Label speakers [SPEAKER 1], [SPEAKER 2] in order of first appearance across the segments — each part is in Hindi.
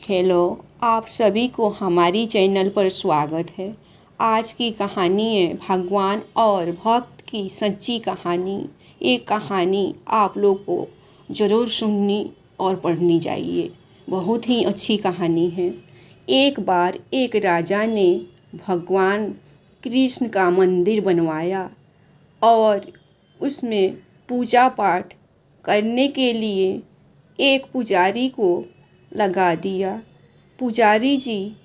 [SPEAKER 1] हेलो, आप सभी को हमारी चैनल पर स्वागत है। आज की कहानी है भगवान और भक्त की सच्ची कहानी। ये कहानी आप लोग को ज़रूर सुननी और पढ़नी चाहिए। बहुत ही अच्छी कहानी है। एक बार एक राजा ने भगवान कृष्ण का मंदिर बनवाया और उसमें पूजा पाठ करने के लिए एक पुजारी को लगा दिया। पुजारी जी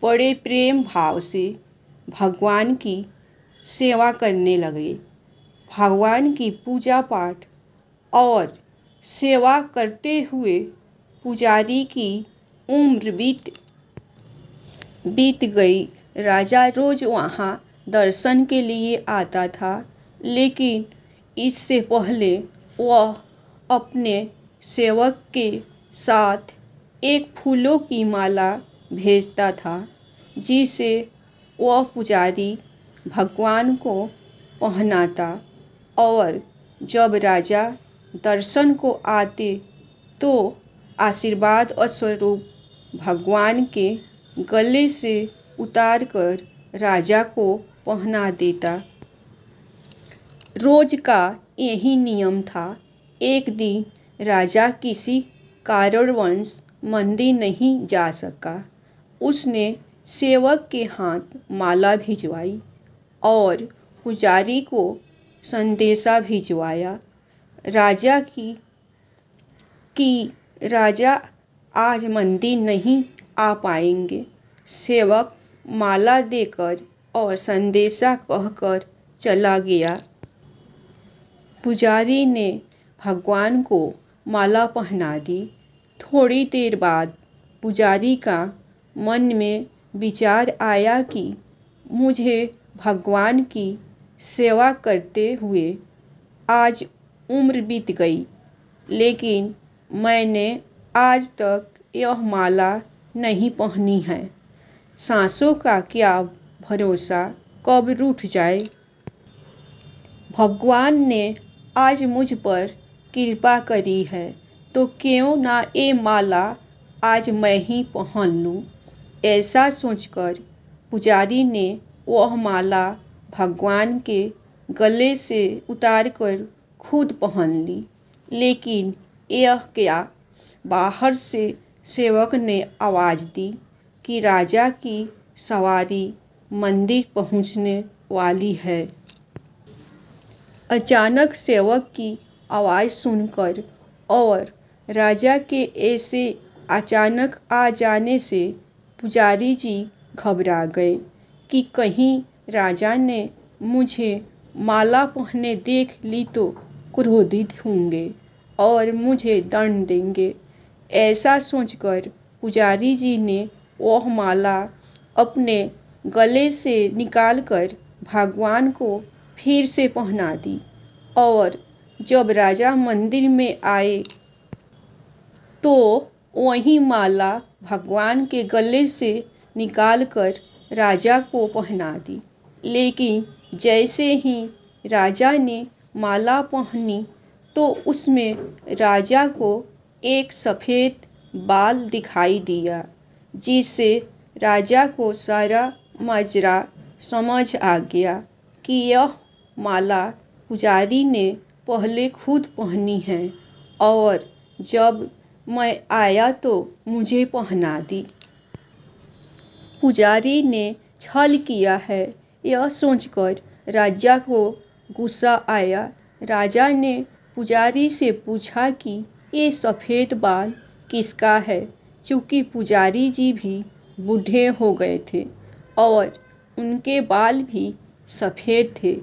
[SPEAKER 1] बड़े प्रेम भाव से भगवान की सेवा करने लगे। भगवान की पूजा पाठ और सेवा करते हुए पुजारी की उम्र बीत गई। राजा रोज वहाँ दर्शन के लिए आता था, लेकिन इससे पहले वह अपने सेवक के साथ एक फूलों की माला भेजता था, जिसे वह पुजारी भगवान को पहनाता। और जब राजा दर्शन को आते तो आशीर्वाद स्वरूप भगवान के गले से उतारकर राजा को पहना देता। रोज का यही नियम था। एक दिन राजा किसी कारणवश मंदिर नहीं जा सका। उसने सेवक के हाथ माला भिजवाई और पुजारी को संदेशा भिजवाया राजा कि राजा आज मंदिर नहीं आ पाएंगे। सेवक माला देकर और संदेशा कहकर चला गया। पुजारी ने भगवान को माला पहना दी। थोड़ी देर बाद पुजारी का मन में विचार आया कि मुझे भगवान की सेवा करते हुए आज उम्र बीत गई, लेकिन मैंने आज तक यह माला नहीं पहनी है। सांसों का क्या भरोसा कब रूठ जाए। भगवान ने आज मुझ पर कृपा करी है, तो क्यों ना ये माला आज मैं ही पहन लूं। ऐसा सोचकर पुजारी ने वह माला भगवान के गले से उतारकर खुद पहन ली। लेकिन यह क्या, बाहर से सेवक ने आवाज दी कि राजा की सवारी मंदिर पहुंचने वाली है। अचानक सेवक की आवाज सुनकर और राजा के ऐसे अचानक आ जाने से पुजारी जी घबरा गए कि कहीं राजा ने मुझे माला पहने देख ली तो क्रोधित होंगे और मुझे दंड देंगे। ऐसा सोचकर पुजारी जी ने वह माला अपने गले से निकालकर भगवान को फिर से पहना दी। और जब राजा मंदिर में आए तो वही माला भगवान के गले से निकालकर राजा को पहना दी। लेकिन जैसे ही राजा ने माला पहनी तो उसमें राजा को एक सफ़ेद बाल दिखाई दिया, जिससे राजा को सारा माजरा समझ आ गया कि यह माला पुजारी ने पहले खुद पहनी है और जब मैं आया तो मुझे पहना दी। पुजारी ने छल किया है, यह सोचकर राजा को गुस्सा आया। राजा ने पुजारी से पूछा कि ये सफ़ेद बाल किसका है, चूँकि पुजारी जी भी बूढ़े हो गए थे और उनके बाल भी सफ़ेद थे।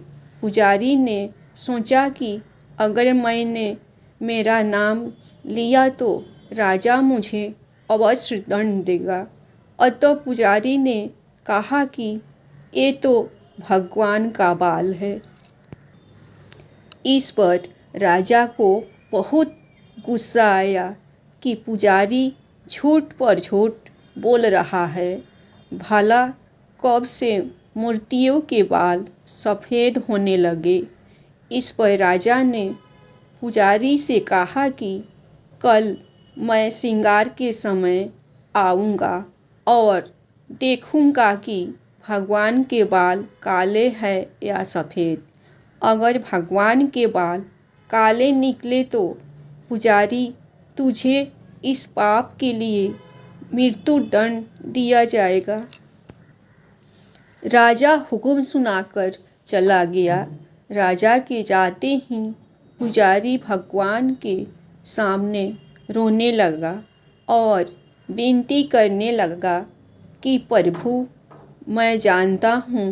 [SPEAKER 1] पुजारी ने सोचा कि अगर मैंने मेरा नाम लिया तो राजा मुझे अवश्य दंड देगा। अतः पुजारी ने कहा कि ये तो भगवान का बाल है। इस पर राजा को बहुत गुस्सा आया कि पुजारी झूठ पर झूठ बोल रहा है। भला कब से मूर्तियों के बाल सफ़ेद होने लगे। इस पर राजा ने पुजारी से कहा कि कल मैं श्रृंगार के समय आऊँगा और देखूँगा कि भगवान के बाल काले हैं या सफ़ेद। अगर भगवान के बाल काले निकले तो पुजारी तुझे इस पाप के लिए मृत्यु दंड दिया जाएगा। राजा हुक्म सुनाकर चला गया। राजा के जाते ही पुजारी भगवान के सामने रोने लगा और विनती करने लगा कि प्रभु, मैं जानता हूँ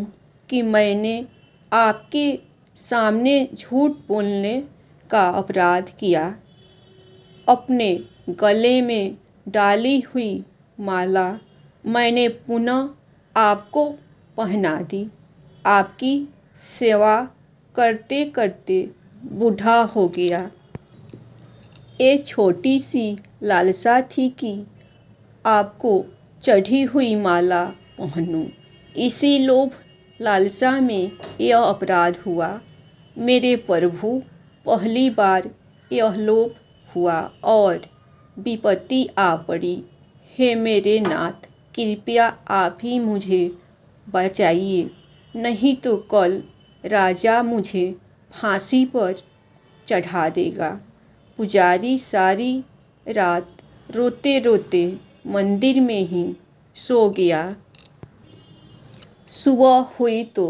[SPEAKER 1] कि मैंने आपके सामने झूठ बोलने का अपराध किया। अपने गले में डाली हुई माला मैंने पुनः आपको पहना दी। आपकी सेवा करते करते बूढ़ा हो गया। ये छोटी सी लालसा थी कि आपको चढ़ी हुई माला पहनूं। इसी लोभ लालसा में यह अपराध हुआ। मेरे प्रभु, पहली बार यह लोभ हुआ और विपत्ति आ पड़ी। हे मेरे नाथ, कृपया आप ही मुझे बचाइए, नहीं तो कल राजा मुझे फांसी पर चढ़ा देगा। पुजारी सारी रात रोते रोते मंदिर में ही सो गया। सुबह हुई तो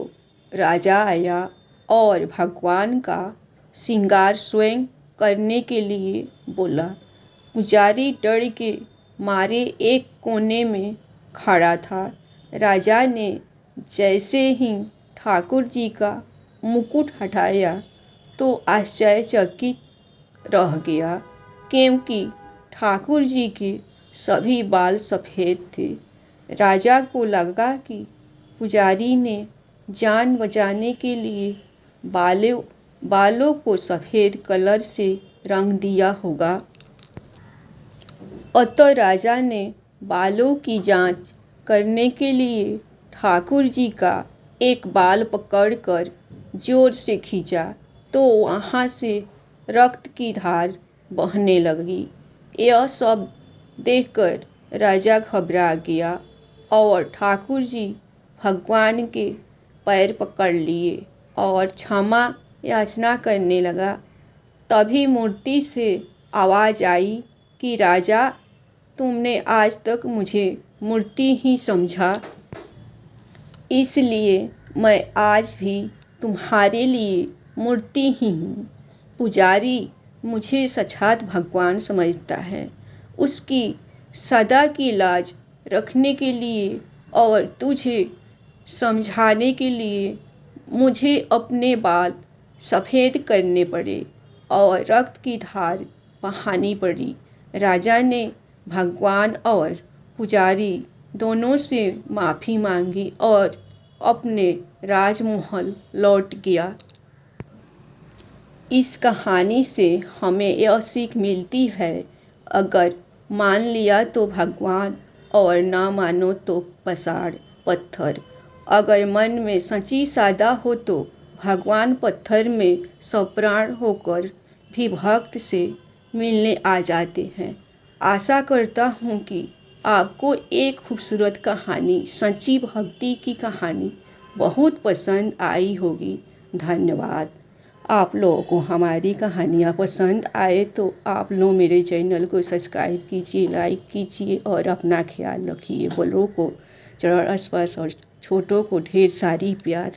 [SPEAKER 1] राजा आया और भगवान का श्रृंगार स्वयं करने के लिए बोला। पुजारी डर के मारे एक कोने में खड़ा था। राजा ने जैसे ही ठाकुर जी का मुकुट हटाया तो आश्चर्यचकित रह गया, क्योंकि ठाकुर जी के सभी बाल सफ़ेद थे। राजा को लगा कि पुजारी ने जान बचाने के लिए बालों को सफ़ेद कलर से रंग दिया होगा। अतः राजा ने बालों की जांच करने के लिए ठाकुर जी का एक बाल पकड़कर जोर से खींचा तो वहाँ से रक्त की धार बहने लगी। यह सब देखकर राजा घबरा गया और ठाकुर जी भगवान के पैर पकड़ लिए और क्षमा याचना करने लगा। तभी मूर्ति से आवाज़ आई कि राजा, तुमने आज तक मुझे मूर्ति ही समझा, इसलिए मैं आज भी तुम्हारे लिए मूर्ति ही हूँ। पुजारी मुझे साक्षात भगवान समझता है। उसकी सदा की लाज रखने के लिए और तुझे समझाने के लिए मुझे अपने बाल सफ़ेद करने पड़े और रक्त की धार बहानी पड़ी। राजा ने भगवान और पुजारी दोनों से माफ़ी मांगी और अपने राजमहल लौट गया। इस कहानी से हमें यह सीख मिलती है, अगर मान लिया तो भगवान और ना मानो तो पसाड़ पत्थर। अगर मन में सच्ची श्रद्धा हो तो भगवान पत्थर में सप्राण होकर भी भक्त से मिलने आ जाते हैं। आशा करता हूँ कि आपको एक खूबसूरत कहानी, सच्ची भक्ति की कहानी बहुत पसंद आई होगी। धन्यवाद। आप लोगों को हमारी कहानियाँ पसंद आए तो आप लोग मेरे चैनल को सब्सक्राइब कीजिए, लाइक कीजिए और अपना ख्याल रखिए। बड़ों को चरण स्पर्श और छोटों को ढेर सारी प्यार।